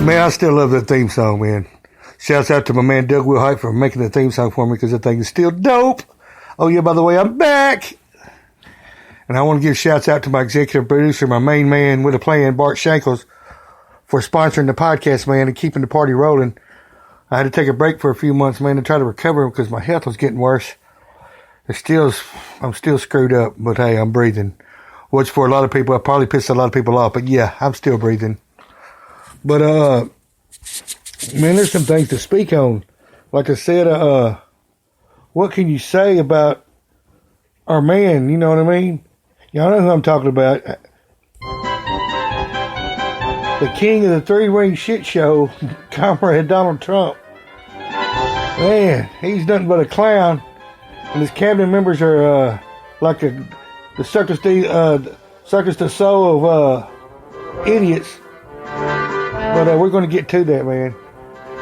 Man, I still love that theme song, man. Shouts out to my man Doug Wilhite for making the theme song for me because that thing is still dope. Oh yeah, by the way, I'm back. And I want to give shouts out to my executive producer, my main man with a plan, Bart Shankles, for sponsoring the podcast, man, and keeping the party rolling. I had to take a break for a few months, man, to try to recover because my health was getting worse. I'm still screwed up, but hey, I'm breathing. Which for a lot of people, I probably pissed a lot of people off, but yeah, I'm still breathing. But, man, there's some things to speak on. Like I said, what can you say about our man? You know what I mean? Y'all know who I'm talking about. The king of the three-ring shit show, Comrade Donald Trump. Man, he's nothing but a clown. And his cabinet members are like the Circus du Soleil of idiots. But we're going to get to that, man.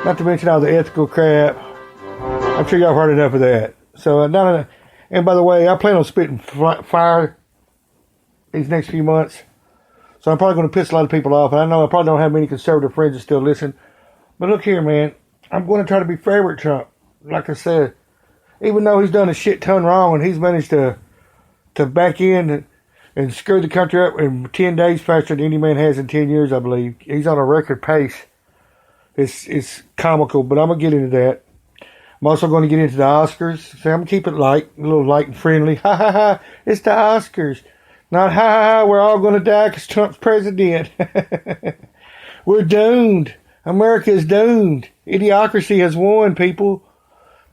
Not to mention all the ethical crap. I'm sure y'all have heard enough of that. So, and by the way, I plan on spitting fire these next few months. So I'm probably going to piss a lot of people off. And I know I probably don't have many conservative friends that still listen. But look here, man. I'm going to try to be fair with Trump. Like I said, even though he's done a shit ton wrong and he's managed to back in and screw the country up in 10 days faster than any man has in 10 years, I believe. He's on a record pace. It's comical, but I'm going to get into that. I'm also going to get into the Oscars. So I'm going to keep it light, a little light and friendly. Ha ha ha, it's the Oscars. Not ha ha ha, we're all going to die because Trump's president. We're doomed. America is doomed. Idiocracy has won, people.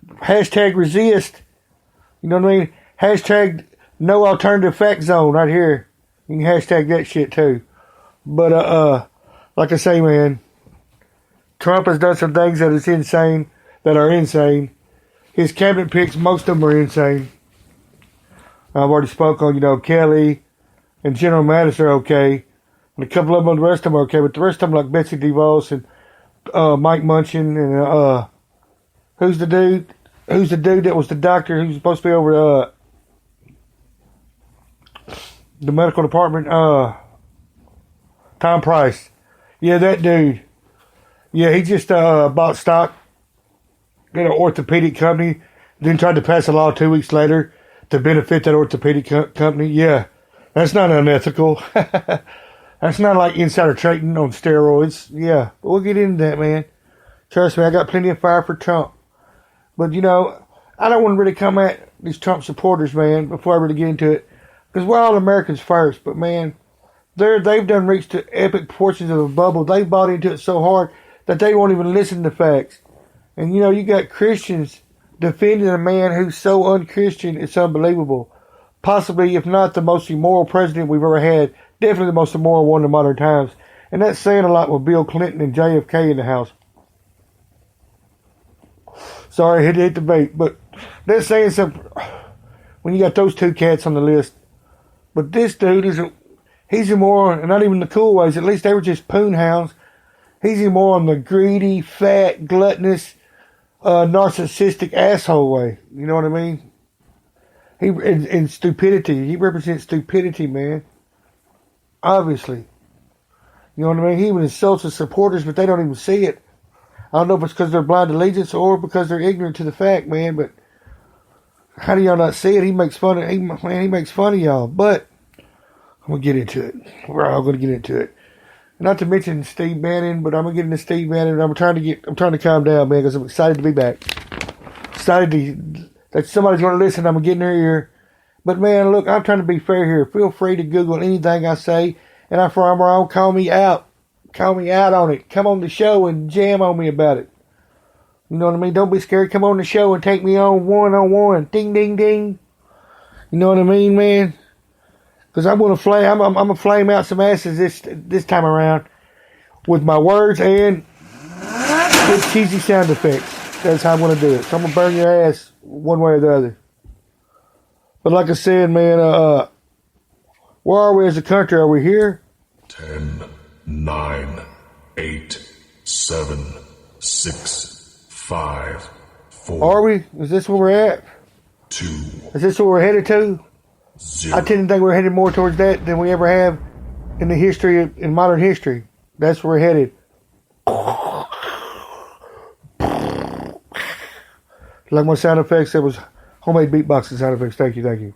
Hashtag resist. You know what I mean? Hashtag no alternative fact zone right here. You can hashtag that shit too. But like I say, man, Trump has done some things that are insane. His cabinet picks, most of them are insane. I've already spoke on, Kelly and General Mattis are okay. And a couple of them, the rest of them are okay. But the rest of them, like Betsy DeVos and Mike Munchin and who's the dude? Who's the dude that was the doctor who's supposed to be over the medical department? Tom Price. Yeah, that dude. Yeah, he just bought stock in an orthopedic company, then tried to pass a law 2 weeks later to benefit that orthopedic company. Yeah, that's not unethical. That's not like insider trading on steroids. Yeah, but we'll get into that, man. Trust me, I got plenty of fire for Trump. But, I don't want to really come at these Trump supporters, man, before I really get into it. Because we're all Americans first. But, man, they've done reached to epic portions of a bubble. They've bought into it so hard that they won't even listen to facts. And, you got Christians defending a man who's so unchristian, it's unbelievable. Possibly, if not the most immoral president we've ever had, definitely the most immoral one in modern times. And that's saying a lot with Bill Clinton and JFK in the house. Sorry, I hit the bait, but that's saying something when you got those two cats on the list. But this dude he's immoral, and not even the cool ways. At least they were just poon hounds. He's immoral on the greedy, fat, gluttonous, narcissistic asshole way. You know what I mean? In stupidity. He represents stupidity, man. Obviously. You know what I mean? He even insults his supporters, but they don't even see it. I don't know if it's because they're blind allegiance or because they're ignorant to the fact, man, but how do y'all not see it? He makes fun of y'all, but I'm going to get into it. We're all going to get into it. Not to mention Steve Bannon, but I'm going to get into Steve Bannon. I'm trying to calm down, man, because I'm excited to be back. Excited that somebody's going to listen. I'm going to get in their ear. But, man, look, I'm trying to be fair here. Feel free to Google anything I say, and if I'm wrong, call me out. Call me out on it. Come on the show and jam on me about it. You know what I mean? Don't be scared. Come on the show and take me on one-on-one. Ding, ding, ding. You know what I mean, man? Because I'm gonna flame out some asses this time around with my words and with cheesy sound effects. That's how I'm gonna do it. So I'm gonna burn your ass one way or the other. But like I said, man, where are we as a country? Are we here? 10, 9, 8, 7, 6, 5, 4. Are we? Is this where we're at? 2. Is this where we're headed to? 0. I tend to think we're headed more towards that than we ever have in modern history. That's where we're headed. Like my sound effects, it was homemade beatboxing sound effects. Thank you.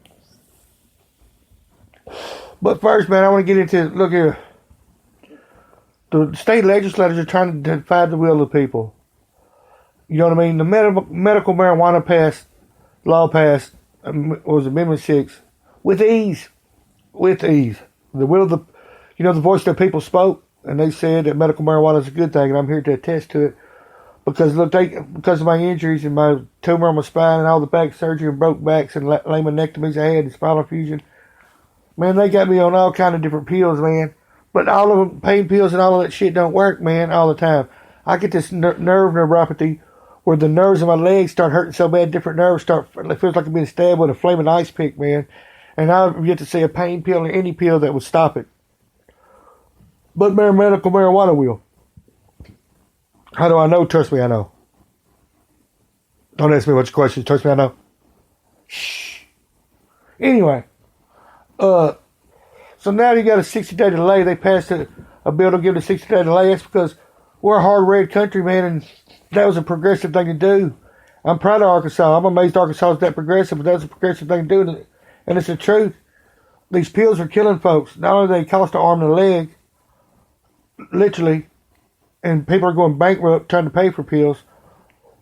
But first, man, I want to get into, look here. The state legislators are trying to defy the will of the people. You know what I mean? The medical marijuana law passed, was Amendment 6, with ease. With ease. The will of the, the voice of the people spoke, and they said that medical marijuana is a good thing, and I'm here to attest to it. Because look, because of my injuries and my tumor on my spine and all the back surgery and broke backs and laminectomies I had and spinal fusion, man, they got me on all kind of different pills, man. But all of them, pain pills and all of that shit don't work, man, all the time. I get this nerve neuropathy where the nerves in my legs start hurting so bad, different nerves it feels like I'm being stabbed with a flaming ice pick, man. And I've yet to see a pain pill or any pill that would stop it. But medical marijuana will. How do I know? Trust me, I know. Don't ask me much questions. Trust me, I know. Shh. Anyway, so now you got a 60-day delay. They passed a bill to give it a 60-day delay. That's because we're a hard red country, man, and that was a progressive thing to do. I'm proud of Arkansas. I'm amazed Arkansas is that progressive, but that's a progressive thing to do, and it's the truth. These pills are killing folks. Not only do they cost an arm and a leg, literally, and people are going bankrupt trying to pay for pills,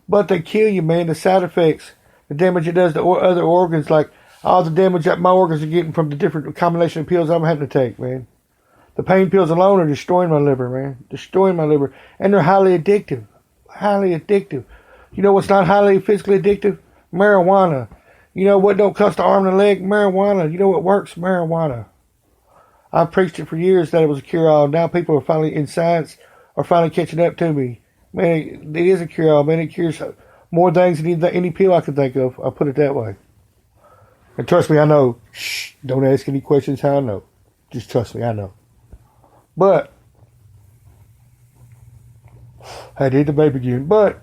but they kill you, man. The side effects, the damage it does to other organs, like all the damage that my organs are getting from the different combination of pills I'm having to take, man. The pain pills alone are destroying my liver, man. Destroying my liver. And they're highly addictive. Highly addictive. You know what's not highly physically addictive? Marijuana. You know what don't cost an arm and a leg? Marijuana. You know what works? Marijuana. I've preached it for years that it was a cure-all. Now people are finally, in science, are finally catching up to me. Man, it is a cure-all, man. It cures more things than any pill I can think of. I'll put it that way. And trust me, I know. Shh, don't ask any questions how I know. Just trust me, I know. But, I had to hit the baby again. But,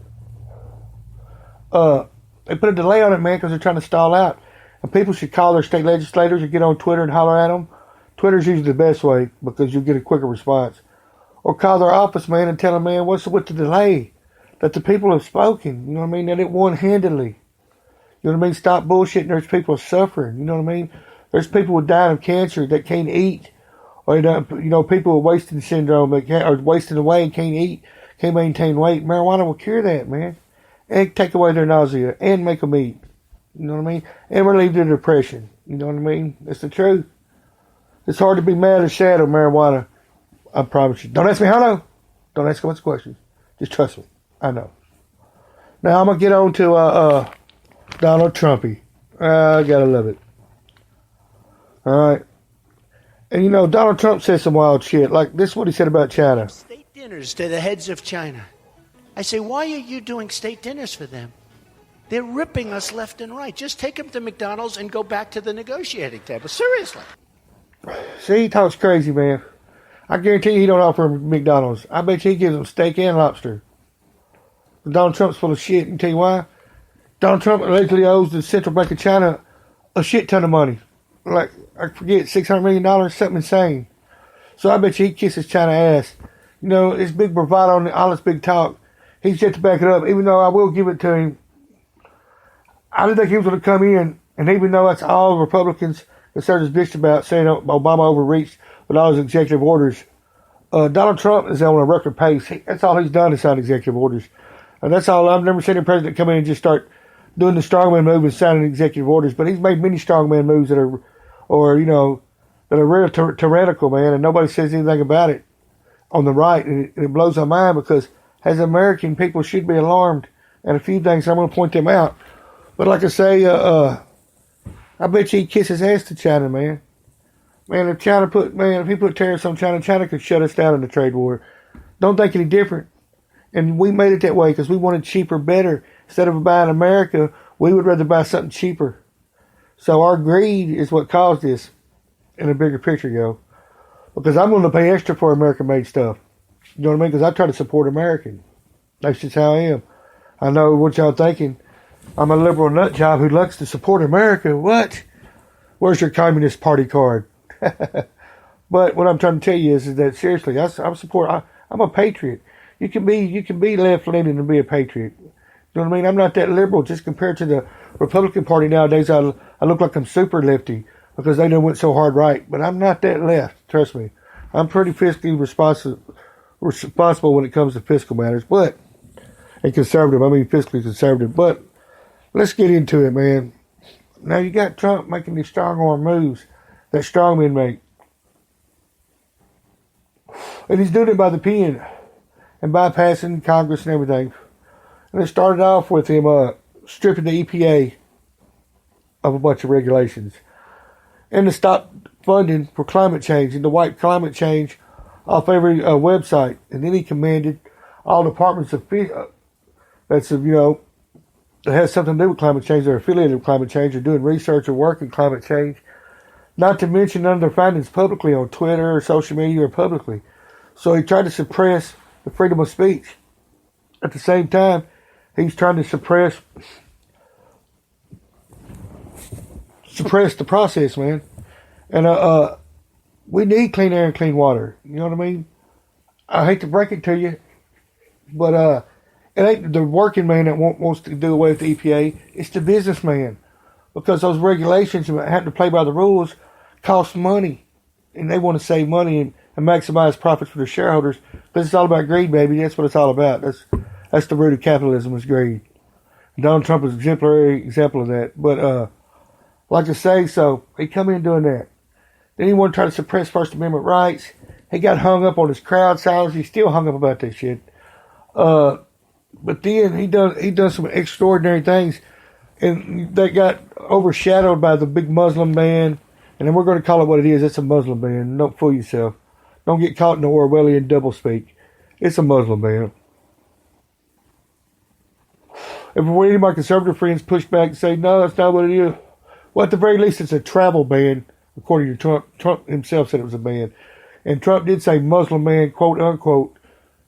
they put a delay on it, man, because they're trying to stall out. And people should call their state legislators or get on Twitter and holler at them. Twitter's usually the best way because you'll get a quicker response. Or call their office, man, and tell them, man, what's with the delay? That the people have spoken. You know what I mean? That it one-handedly. You know what I mean? Stop bullshitting. There's people suffering. You know what I mean? There's people with dying of cancer that can't eat. Or, people with wasting syndrome or wasting away and can't eat, can't maintain weight. Marijuana will cure that, man. And take away their nausea and make them eat. You know what I mean? And relieve their depression. You know what I mean? That's the truth. It's hard to be mad or sad on marijuana. I promise you. Don't ask me how I know. Don't ask me much questions. Just trust me. I know. Now I'm going to get on to Donald Trumpy. I got to love it. All right. And Donald Trump said some wild shit. Like this is what he said about China. State dinners to the heads of China. I say, why are you doing state dinners for them? They're ripping us left and right. Just take them to McDonald's and go back to the negotiating table. Seriously. See, he talks crazy, man. I guarantee you he don't offer him McDonald's. I bet you he gives them steak and lobster. Donald Trump's full of shit. And tell you why? Donald Trump allegedly owes the Central Bank of China a shit ton of money. Like, I forget, $600 million, something insane. So I bet you he kisses China ass. This big bravado and all this big talk, he's yet to back it up, even though I will give it to him. I didn't think he was going to come in, and even though that's all Republicans concerned his bitch about, saying Obama overreached with all his executive orders, Donald Trump is on a record pace. That's all he's done is sign executive orders. And that's all. I've never seen a president come in and just start doing the strongman move and signing executive orders, but he's made many strongman moves that are real tyrannical, man, and nobody says anything about it on the right, and it blows my mind because as American people should be alarmed at a few things. I'm going to point them out. But like I say, I bet you he kisses ass to China, man. Man, if he put tariffs on China, China could shut us down in the trade war. Don't think any different. And we made it that way because we wanted cheaper, better. Instead of buying America, we would rather buy something cheaper. So our greed is what caused this in a bigger picture, yo. Because I'm going to pay extra for American-made stuff. You know what I mean? Because I try to support American. That's just how I am. I know what y'all thinking. I'm a liberal nut job who likes to support America. What? Where's your Communist Party card? But what I'm trying to tell you is that seriously, I'm a patriot. You can be left-leaning and be a patriot. You know what I mean? I'm not that liberal. Just compared to the Republican Party nowadays, I look like I'm super lefty because they done went so hard right. But I'm not that left. Trust me. I'm pretty fiscally responsible when it comes to fiscal matters, and conservative. I mean fiscally conservative. But let's get into it, man. Now you got Trump making these strong arm moves that strongmen make. And he's doing it by the pen and bypassing Congress and everything. And it started off with him stripping the EPA of a bunch of regulations and to stop funding for climate change and to wipe climate change off every website. And then he commanded all departments of that has something to do with climate change, they're affiliated with climate change, or doing research or work in climate change, not to mention none of their findings publicly on Twitter or social media or publicly. So he tried to suppress the freedom of speech. At the same time, he's trying to suppress the process, man. And we need clean air and clean water. You know what I mean? I hate to break it to you, but it ain't the working man that wants to do away with the EPA. It's the businessman, because those regulations and having to play by the rules cost money, and they want to save money and maximize profits for their shareholders. But it's all about greed, baby. That's what it's all about. That's the root of capitalism, is greed. Donald Trump is an exemplary example of that. But like I say, so he come in doing that. Then he wanted to try to suppress First Amendment rights. He got hung up on his crowd silence. He's still hung up about that shit. But then he done some extraordinary things, and that got overshadowed by the big Muslim ban. And then we're going to call it what it is. It's a Muslim ban. Don't fool yourself. Don't get caught in the Orwellian doublespeak. It's a Muslim ban. And when any of my conservative friends push back and say, no, that's not what it is. Well, at the very least, it's a travel ban, according to Trump. Trump himself said it was a ban. And Trump did say Muslim ban, quote unquote,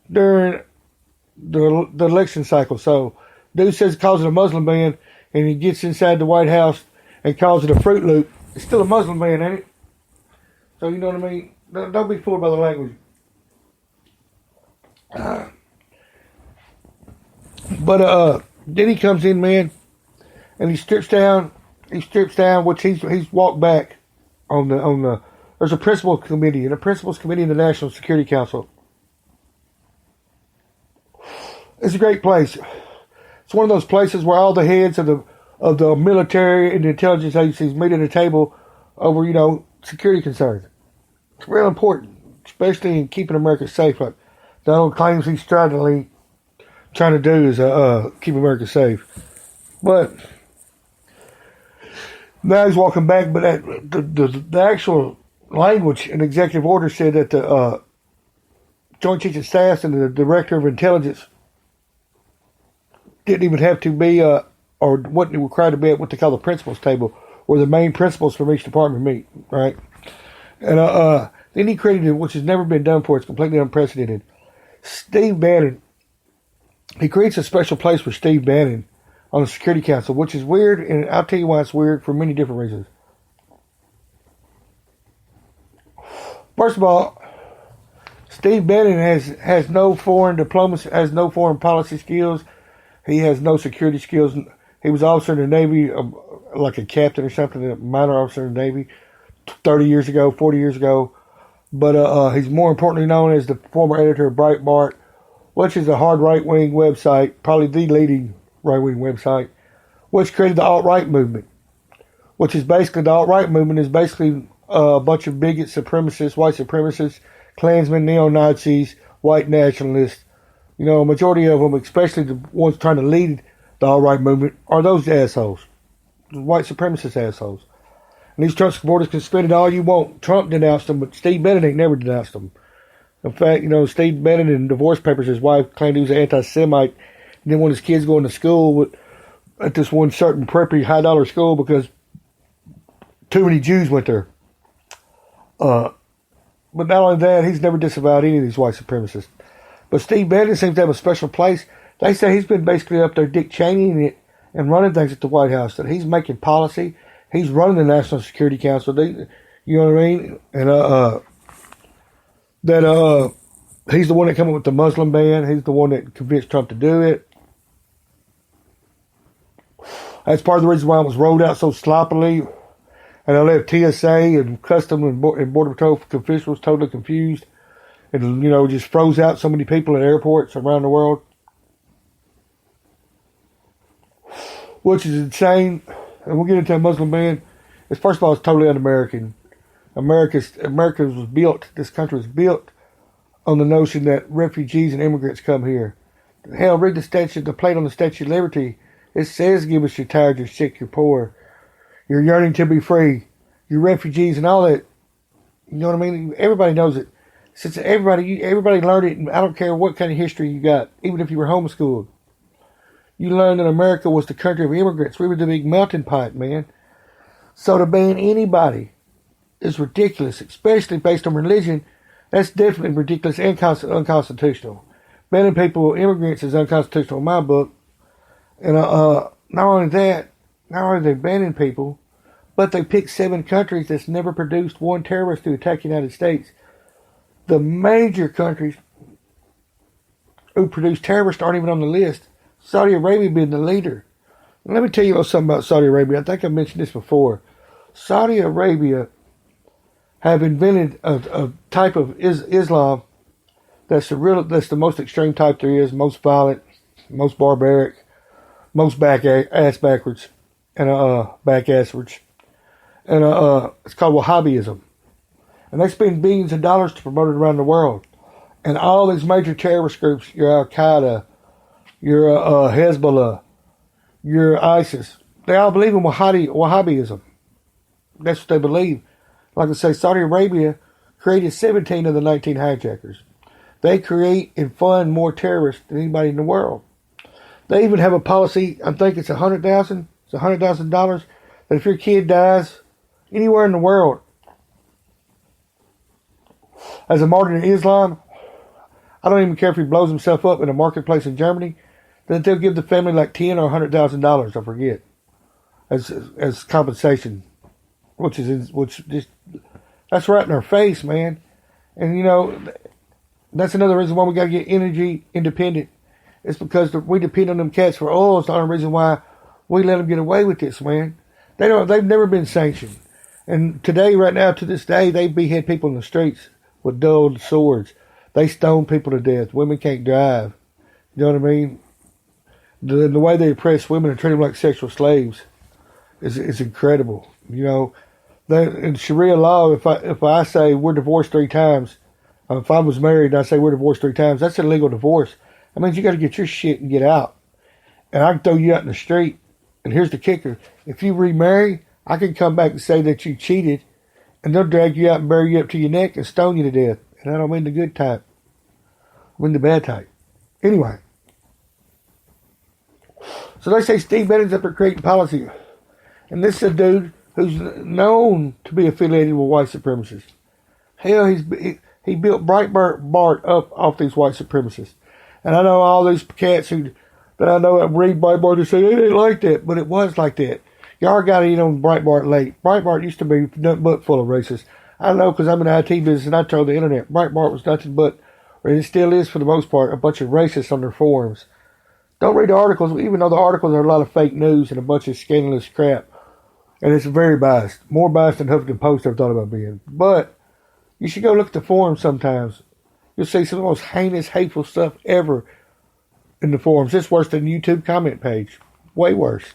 during the election cycle. So, dude says calls it a Muslim ban, and he gets inside the White House and calls it a Fruit Loop. It's still a Muslim ban, ain't it? So, you know what I mean? Don't be fooled by the language. But then he comes in, man, and he strips down, which he's walked back on the there's a principals committee in the National Security Council. It's a great place. It's one of those places where all the heads of the military and the intelligence agencies meet at a table over, security concerns. It's real important, especially in keeping America safe. Like Donald claims he's trying to do is keep America safe. But now he's walking back. But the actual language and executive order said that the Joint Chiefs of Staff and the Director of Intelligence didn't even have to be, or wasn't required to be at what they call the principals table, where the main principals from each department meet, right? And then he created, which has never been done before, it's completely unprecedented. Steve Bannon, he creates a special place for Steve Bannon on the Security Council, which is weird, and I'll tell you why it's weird for many different reasons. First of all, Steve Bannon has no foreign diplomacy, has no foreign policy skills. He has no security skills. He was an officer in the Navy, like a captain or something, a minor officer in the Navy, 30 years ago, 40 years ago. But he's more importantly known as the former editor of Breitbart, which is a hard right-wing website, probably the leading right-wing website, which created the alt-right movement. Which is basically, the alt-right movement is basically a bunch of bigots, supremacists, white supremacists, Klansmen, neo-Nazis, white nationalists. A majority of them, especially the ones trying to lead the alt-right movement, are those assholes. White supremacist assholes. And these Trump supporters can spin it all you want. Trump denounced them, but Steve Bannon ain't never denounced them. In fact, Steve Bannon in divorce papers, his wife claimed he was an anti-Semite. And then when his kids going to school at this one certain preppy high-dollar school because too many Jews went there. But not only that, he's never disavowed any of these white supremacists. But Steve Bannon seems to have a special place. They say he's been basically up there Dick Cheneying it and running things at the White House. That he's making policy. He's running the National Security Council. You know what I mean? And he's the one that came up with the Muslim ban. He's the one that convinced Trump to do it. That's part of the reason why it was rolled out so sloppily. And I left TSA and Custom and Border Patrol officials totally confused. And, just froze out so many people at airports around the world. Which is insane. And we'll get into a Muslim ban. First of all, it's totally un-American. America was built, this country was built on the notion that refugees and immigrants come here. Hell, read the plate on the Statue of Liberty. It says, give us your tired, your sick, your poor. You're yearning to be free. You're refugees and all that. You know what I mean? Everybody knows it. Since everybody learned it, and I don't care what kind of history you got, even if you were homeschooled. You learned that America was the country of immigrants. We were the big melting pot, man. So to ban anybody is ridiculous, especially based on religion. That's definitely ridiculous and unconstitutional. Banning people, immigrants, is unconstitutional in my book. And not only that, not only are they banning people, but they picked 7 countries that's never produced one terrorist to attack the United States. The major countries who produce terrorists aren't even on the list. Saudi Arabia being the leader. And let me tell you a little something about Saudi Arabia. I think I mentioned this before. Saudi Arabia have invented a type of Islam that's the most extreme type there is, most violent, most barbaric, most ass backwards, and back-asswards. And it's called Wahhabism. And they spend billions of dollars to promote it around the world. And all these major terrorist groups, your Al-Qaeda, your Hezbollah, your ISIS, they all believe in Wahhabism. That's what they believe. Like I say, Saudi Arabia created 17 of the 19 hijackers. They create and fund more terrorists than anybody in the world. They even have a policy, I think it's $100,000. It's $100,000 that if your kid dies anywhere in the world as a martyr in Islam, I don't even care if he blows himself up in a marketplace in Germany, then they'll give the family like $10,000 or $100,000, I forget, as compensation, which just that's right in our face, man. And that's another reason why we got to get energy independent. It's because we depend on them cats for oil. It's the only reason why we let them get away with this, man. They've never been sanctioned. And today, right now, to this day, they behead people in the streets with dull swords. They stone people to death. Women can't drive. You know what I mean? The way they oppress women and treat them like sexual slaves is incredible. In Sharia law, if I say we're divorced 3 times, if I was married and I say we're divorced 3 times, that's an illegal divorce. That means you got to get your shit and get out. And I can throw you out in the street. And here's the kicker. If you remarry, I can come back and say that you cheated, and they'll drag you out and bury you up to your neck and stone you to death. And I don't mean the good type. I mean the bad type. Anyway. So they say Steve Bannon's up there creating policy. And this is a dude who's known to be affiliated with white supremacists. Hell, he built Breitbart up off these white supremacists. And I know all these cats that I know that read Breitbart, they say it ain't like that, but it was like that. Y'all got to eat on Breitbart late. Breitbart used to be nothing but full of racists. I know because I'm in the IT business and I told the internet Breitbart was nothing but, or it still is for the most part, a bunch of racists on their forums. Don't read the articles, even though the articles are a lot of fake news and a bunch of scandalous crap. And it's very biased. More biased than Huffington Post ever thought about being. But you should go look at the forums sometimes. You'll see some of the most heinous, hateful stuff ever in the forums. It's worse than the YouTube comment page. Way worse.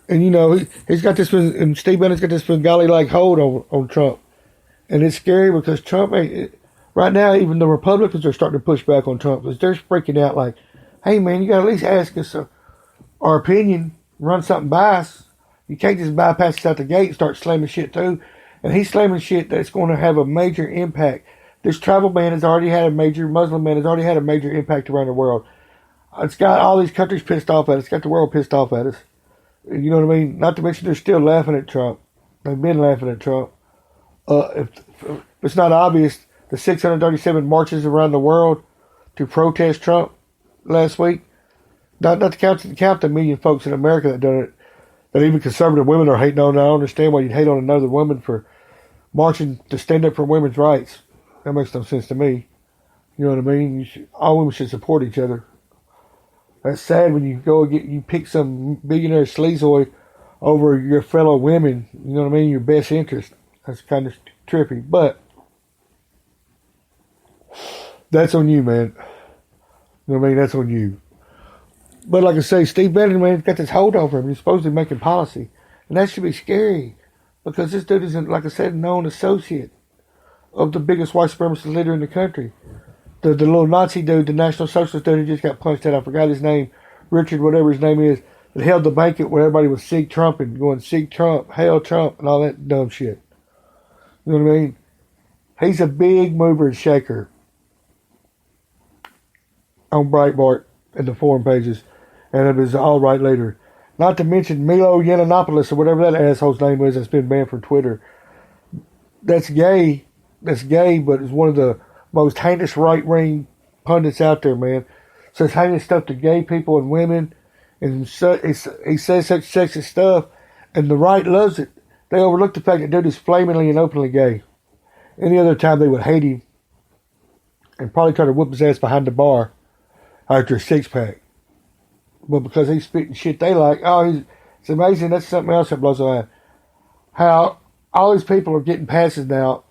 And he's got this, and Steve Bannon's got this Bengali-like hold on Trump. And it's scary because Trump, right now, even the Republicans are starting to push back on Trump because they're freaking out like, hey man, you got to at least ask us our opinion, run something by us. You can't just bypass us out the gate and start slamming shit through. And he's slamming shit that's going to have a major impact. This travel ban has already had Muslim ban has already had a major impact around the world. It's got all these countries pissed off at us. It's got the world pissed off at us. You know what I mean? Not to mention they're still laughing at Trump. They've been laughing at Trump. If it's not obvious, the 637 marches around the world to protest Trump last week, not to count the million folks in America that done it, that even conservative women are hating on. I don't understand why you'd hate on another woman for marching to stand up for women's rights. That makes no sense to me. You know what I mean? All women should support each other. That's sad when you go and you pick some billionaire sleazoid over your fellow women. You know what I mean? Your best interest. That's kind of trippy, but that's on you, man. You know what I mean? That's on you. But like I say, Steve Bannon, man, got this hold over him. He's supposed to be making policy. And that should be scary. Because this dude isn't, like I said, a known associate of the biggest white supremacist leader in the country. The little Nazi dude, the National Socialist dude who just got punched out. I forgot his name. Richard, whatever his name is. That held the banquet where everybody was Sieg Trump and going Sieg Trump, Hail Trump, and all that dumb shit. You know what I mean? He's a big mover and shaker on Breitbart and the forum pages. And it was all right later. Not to mention Milo Yiannopoulos or whatever that asshole's name is that's been banned from Twitter. That's gay. That's gay, but is one of the most heinous right-wing pundits out there, man. Says heinous stuff to gay people and women. And he says such sexist stuff. And the right loves it. They overlook the fact that dude is flamingly and openly gay. Any other time they would hate him. And probably try to whoop his ass behind the bar after a six-pack. But because he's spitting shit they like, it's amazing. That's something else that blows my mind. How all these people are getting passes now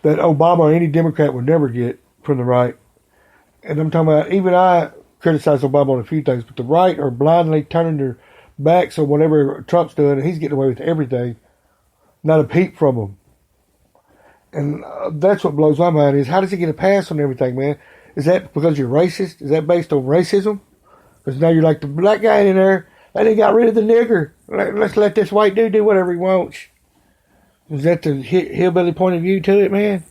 that Obama or any Democrat would never get from the right. And I'm talking about, even I criticize Obama on a few things, but the right are blindly turning their backs on whatever Trump's doing, and he's getting away with everything. Not a peep from him. And that's what blows my mind is, how does he get a pass on everything, man? Is that because you're racist? Is that based on racism? Because now you're like the black guy in there. They got rid of the nigger. Let's let this white dude do whatever he wants. Is that the hillbilly point of view to it, man?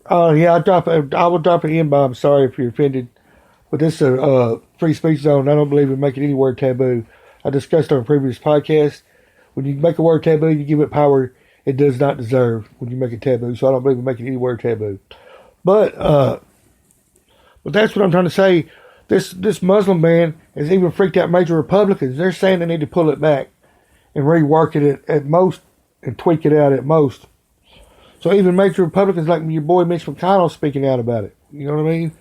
Oh, yeah, I will drop an N-bomb. Sorry if you're offended. But this is a free speech zone. I don't believe in making any word taboo. I discussed on a previous podcast. When you make a word taboo, you give it power it does not deserve when you make it taboo. So I don't believe in making any word taboo. But that's what I'm trying to say. This Muslim ban has even freaked out major Republicans. They're saying they need to pull it back and rework it at most and tweak it out at most. So even major Republicans like your boy Mitch McConnell speaking out about it. You know what I mean?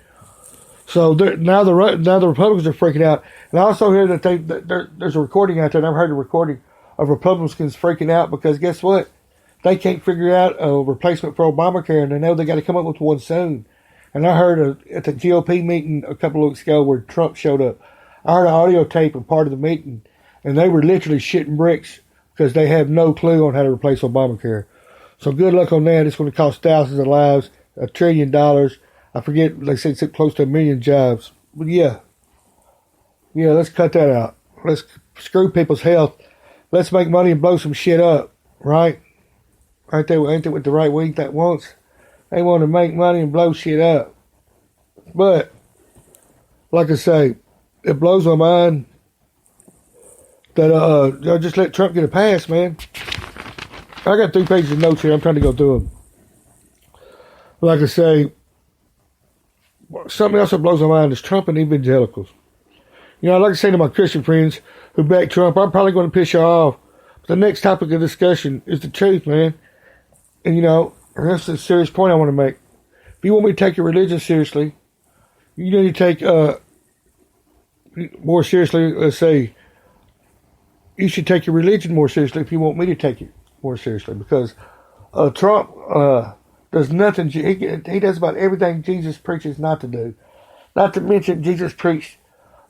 So now the Republicans are freaking out. And I also hear that there's a recording out there. I've heard a recording of Republicans freaking out because guess what? They can't figure out a replacement for Obamacare, and they know they got to come up with one soon. And I heard at the GOP meeting a couple of weeks ago where Trump showed up, I heard an audio tape of part of the meeting, and they were literally shitting bricks because they have no clue on how to replace Obamacare. So good luck on that. It's going to cost thousands of lives, $1 trillion. I forget, they said it's close to 1 million jobs. But yeah, let's cut that out. Let's screw people's health. Let's make money and blow some shit up, right? Ain't that what the right wing that wants? They want to make money and blow shit up. But, like I say, it blows my mind that they'll just let Trump get a pass, man. I got 3 pages of notes here. I'm trying to go through them. Like I say, something else that blows my mind is Trump and evangelicals. You know, I like to say to my Christian friends who back Trump, I'm probably going to piss you off. But the next topic of discussion is the truth, man. And, you know, that's a serious point I want to make. If you want me to take your religion seriously, you need to take more seriously, let's say, you should take your religion more seriously if you want me to take it more seriously. Because Trump does nothing. He does about everything Jesus preaches not to do. Not to mention Jesus preached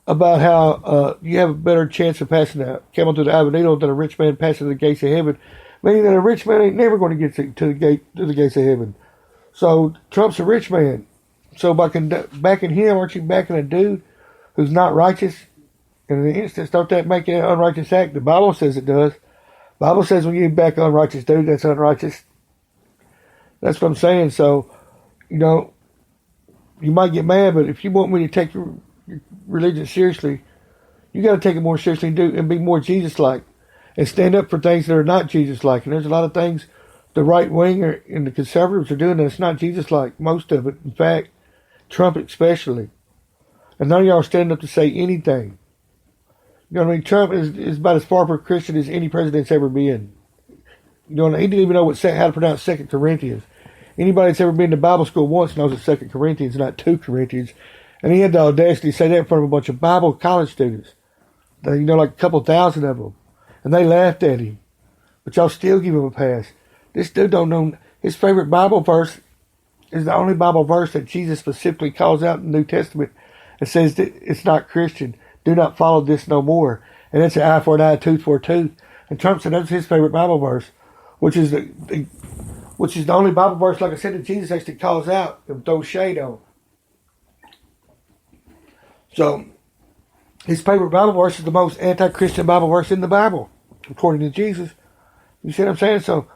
about how you have a better chance of passing a camel through the eye of a needle than a rich man passing the gates of heaven. Meaning that a rich man ain't never going to get to the gates of heaven. So Trump's a rich man. So by backing him, aren't you backing a dude who's not righteous? In the instance, don't that make it an unrighteous act? The Bible says it does. The Bible says when you back an unrighteous dude, that's unrighteous. That's what I'm saying. So, you know, you might get mad, but if you want me to take your religion seriously, you got to take it more seriously and be more Jesus-like. And stand up for things that are not Jesus-like. And there's a lot of things the right wing and the conservatives are doing that's not Jesus-like. Most of it. In fact, Trump especially. And none of y'all are standing up to say anything. You know what I mean? Trump is about as far from a Christian as any president's ever been. You know, he didn't even know how to pronounce 2 Corinthians. Anybody that's ever been to Bible school once knows that 2 Corinthians, not 2 Corinthians. And he had the audacity to say that in front of a bunch of Bible college students. Like a couple thousand of them. And they laughed at him. But y'all still give him a pass. This dude don't know. His favorite Bible verse is the only Bible verse that Jesus specifically calls out in the New Testament. It says that it's not Christian. Do not follow this no more. And it's an eye for an eye, tooth for a tooth. And Trump said that's his favorite Bible verse, which is the only Bible verse, like I said, that Jesus actually calls out and throws shade on. So, his favorite Bible verse is the most anti-Christian Bible verse in the Bible, according to Jesus. You see what I'm saying? So,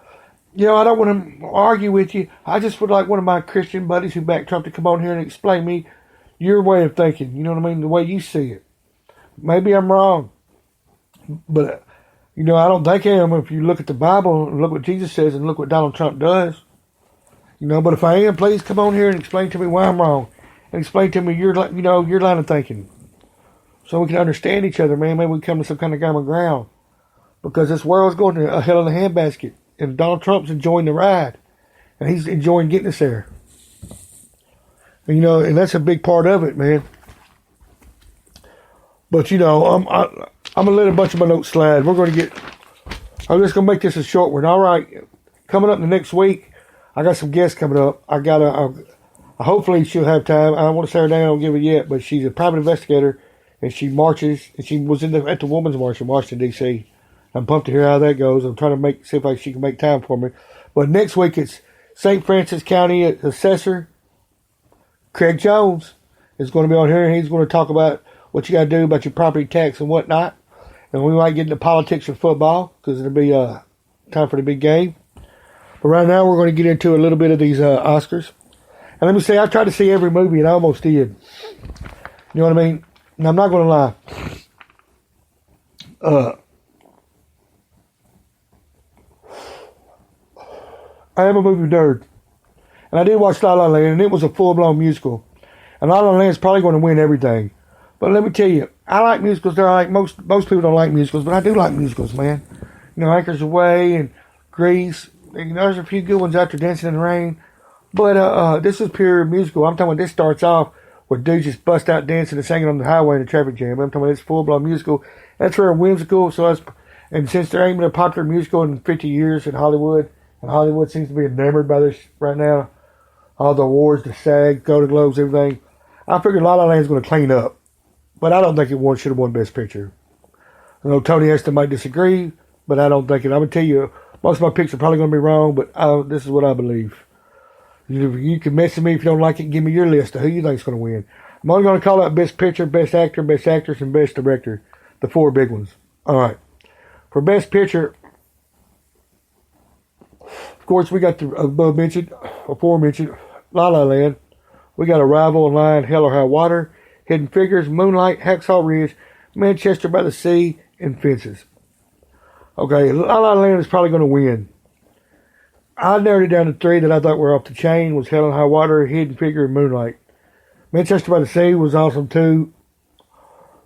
I don't want to argue with you. I just would like one of my Christian buddies who backed Trump to come on here and explain me your way of thinking. You know what I mean? The way you see it. Maybe I'm wrong. But, I don't think I am if you look at the Bible and look what Jesus says and look what Donald Trump does. But if I am, please come on here and explain to me why I'm wrong. And explain to me your line of thinking. So we can understand each other, man. Maybe we come to some kind of common ground. Because this world's going to a hell in a handbasket. And Donald Trump's enjoying the ride. And he's enjoying getting us there. And, and that's a big part of it, man. But, I'm going to let a bunch of my notes slide. I'm just going to make this a short one. All right. Coming up the next week, I got some guests coming up. Hopefully she'll have time. I don't want to say her name, I don't give it yet, but she's a private investigator, and she marches, and she was at the Women's March in Washington, D.C. I'm pumped to hear how that goes. I'm trying to see if she can make time for me. But next week, it's St. Francis County Assessor Craig Jones is going to be on here, and he's going to talk about what you got to do about your property tax and whatnot. And we might get into politics or football, because it'll be time for the big game. But right now, we're going to get into a little bit of these Oscars. And let me say, I tried to see every movie, and I almost did. You know what I mean? And I'm not going to lie. I am a movie nerd. And I did watch La La Land, and it was a full-blown musical. And La La Land is probably going to win everything. But let me tell you, I like musicals. Most people don't like musicals, but I do like musicals, man. Anchors Away and Grease. There's a few good ones after Dancing in the Rain. But this is pure musical. I'm talking about this starts off where dudes just bust out dancing and singing on the highway in a traffic jam. I'm talking about this full-blown musical. That's very whimsical. And since there ain't been a popular musical in 50 years in Hollywood, and Hollywood seems to be enamored by this right now, all the awards, the SAG, Golden Globes, everything, I figured La La Land's going to clean up. But I don't think it should have won Best Picture. I know Tony Heston might disagree, but I don't think it. I'm going to tell you, most of my picks are probably going to be wrong, but this is what I believe. You can message me if you don't like it. Give me your list of who you think is going to win. I'm only going to call out Best Picture, Best Actor, Best Actress, and Best Director. The 4 big ones. All right. For Best Picture, of course, we got the aforementioned La La Land. We got Arrival, Lion, Hell or High Water, Hidden Figures, Moonlight, Hacksaw Ridge, Manchester by the Sea, and Fences. Okay, La La Land is probably going to win. I narrowed it down to 3 that I thought were off the chain. Was Hell and High Water, Hidden Figure, and Moonlight. Manchester by the Sea was awesome too,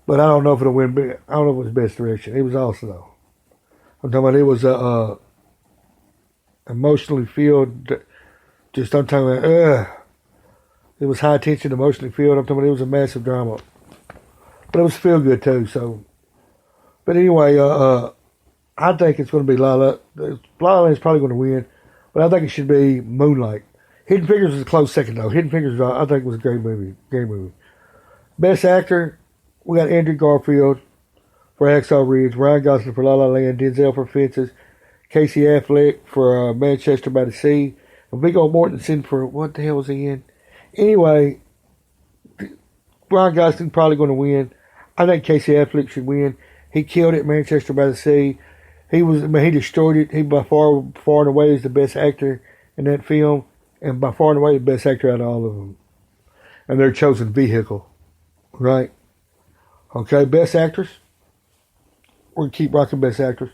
but I don't know if it'll win. I don't know if it was Best Direction. It was awesome though. I'm talking about it was emotionally filled. I'm talking about it was high tension, emotionally filled. I'm talking about it was a massive drama, but it was feel good too. So, but anyway, I think it's going to be La La. La La is probably going to win. But I think it should be Moonlight. Hidden Figures was a close second, though. Hidden Figures, I think, was a great movie. Great movie. Best Actor, we got Andrew Garfield for Hacksaw Ridge, Ryan Gosling for La La Land, Denzel for Fences, Casey Affleck for Manchester by the Sea, and Viggo Mortensen for, what the hell was he in? Anyway, Ryan Gosling probably going to win. I think Casey Affleck should win. He killed it, Manchester by the Sea. He destroyed it. He by far and away is the best actor in that film, and by far and away the best actor out of all of them. And their chosen vehicle, right? Okay, Best Actress. We're going to keep rocking Best Actress.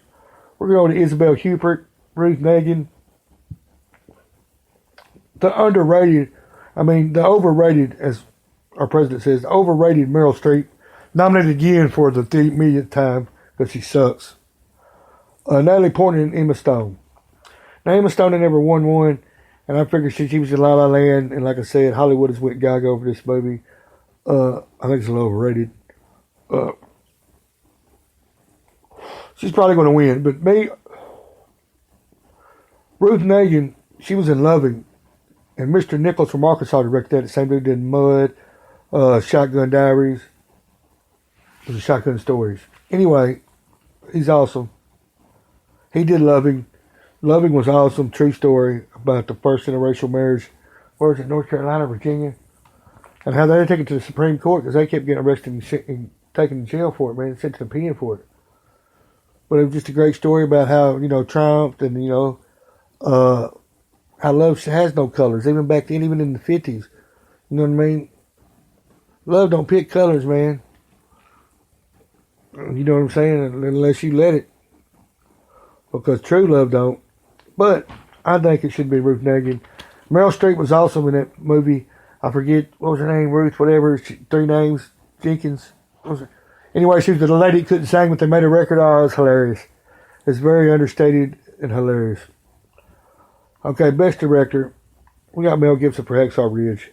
We're going to Isabel Huppert, Ruth Negin. The overrated, as our president says, the overrated Meryl Streep, nominated again for the 3 millionth time because she sucks. Natalie Portman and Emma Stone. Now, Emma Stone had never won one, and I figured since she was in La La Land, and like I said, Hollywood has went gaga over this movie. I think it's a little overrated. She's probably going to win, but me, Ruth Negin, she was in Loving, and Mr. Nichols from Arkansas directed that. The same dude did Mud, Shotgun Diaries, the Shotgun Stories. Anyway, he's awesome. He did Loving. Loving was awesome. True story about the first interracial marriage. Where was it? North Carolina, Virginia, and how they had to take it to the Supreme Court because they kept getting arrested and taken to jail for it, man, sent to the pen for it. But it was just a great story about how, triumphed and, how love has no colors, even back then, even in the 50s. You know what I mean? Love don't pick colors, man. You know what I'm saying? Unless you let it. Because true love don't. But I think it should be Ruth Negin. Meryl Streep was awesome in that movie. I forget, what was her name? Ruth, whatever. Three names. Jenkins. What was it? Anyway, she was the lady who couldn't sing, but they made a record. Oh, it was hilarious. It's very understated and hilarious. Okay, best director. We got Mel Gibson for Hacksaw Ridge.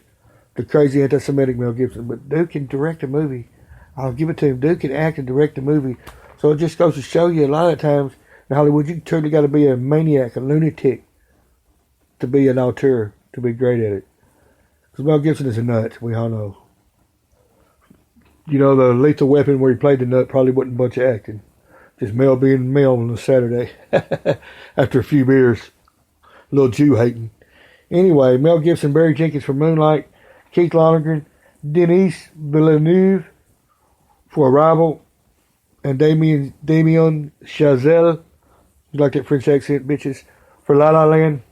The crazy anti-Semitic Mel Gibson. But dude can direct a movie. I'll give it to him. Dude can act and direct a movie. So it just goes to show you a lot of times in Hollywood, you truly got to be a maniac, a lunatic, to be an auteur, to be great at it. Because Mel Gibson is a nut, we all know. The Lethal Weapon where he played the nut probably wasn't a bunch of acting. Just Mel being Mel on a Saturday after a few beers. A little Jew hating. Anyway, Mel Gibson, Barry Jenkins for Moonlight, Keith Lonergan, Denis Villeneuve for Arrival, and Damien Chazelle. You like that French accent, bitches? For La La Land.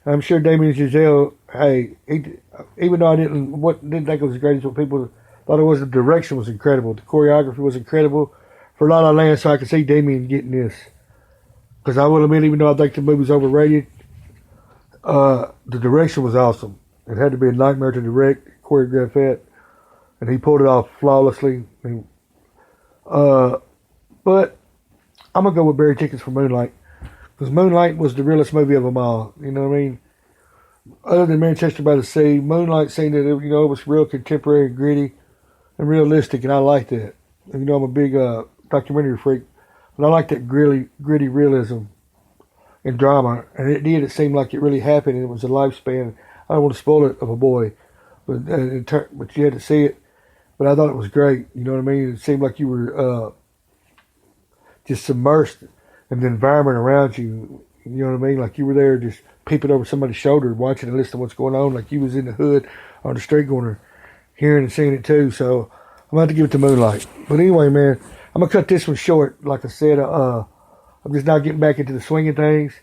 I'm sure Damien Chazelle, hey, even though I didn't think it was as great as what people thought it was, the direction was incredible. The choreography was incredible for La La Land, so I could see Damien getting this. Because I will admit, even though I think the movie's overrated, the direction was awesome. It had to be a nightmare to direct, choreograph that, and he pulled it off flawlessly. But I'm going to go with Barry Jenkins for Moonlight. Because Moonlight was the realest movie of them all. You know what I mean? Other than Manchester by the Sea, Moonlight seemed that it was real contemporary, gritty, and realistic, and I like that. I'm a big documentary freak, but I like that gritty realism and drama. And it seemed like it really happened, and it was a lifespan. I don't want to spoil it of a boy, but you had to see it. But I thought it was great. You know what I mean? It seemed like you were just submersed in the environment around you. You know what I mean? Like you were there just peeping over somebody's shoulder, watching and listening to what's going on, like you was in the hood on the street corner, hearing and seeing it too. So I'm going to have to give it to Moonlight. But anyway, man, I'm going to cut this one short. Like I said, I'm just now getting back into the swing of things,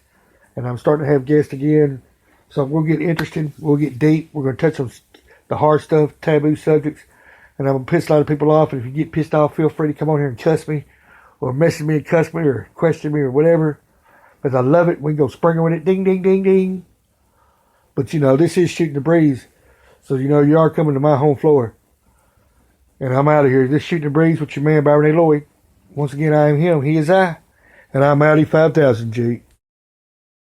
and I'm starting to have guests again. So we'll get interesting. We'll get deep. We're going to touch on the hard stuff, taboo subjects, and I'm going to piss a lot of people off. And if you get pissed off, feel free to come on here and cuss me, or message me and cuss me, or question me, or whatever. Because I love it. We can go sprinkle with it. Ding, ding, ding, ding. But, this is Shooting the Breeze. So, you are coming to my home floor. And I'm out of here. This Shooting the Breeze with your man, Byron A. Lloyd. Once again, I am him. He is I. And I'm Audi 5000, G.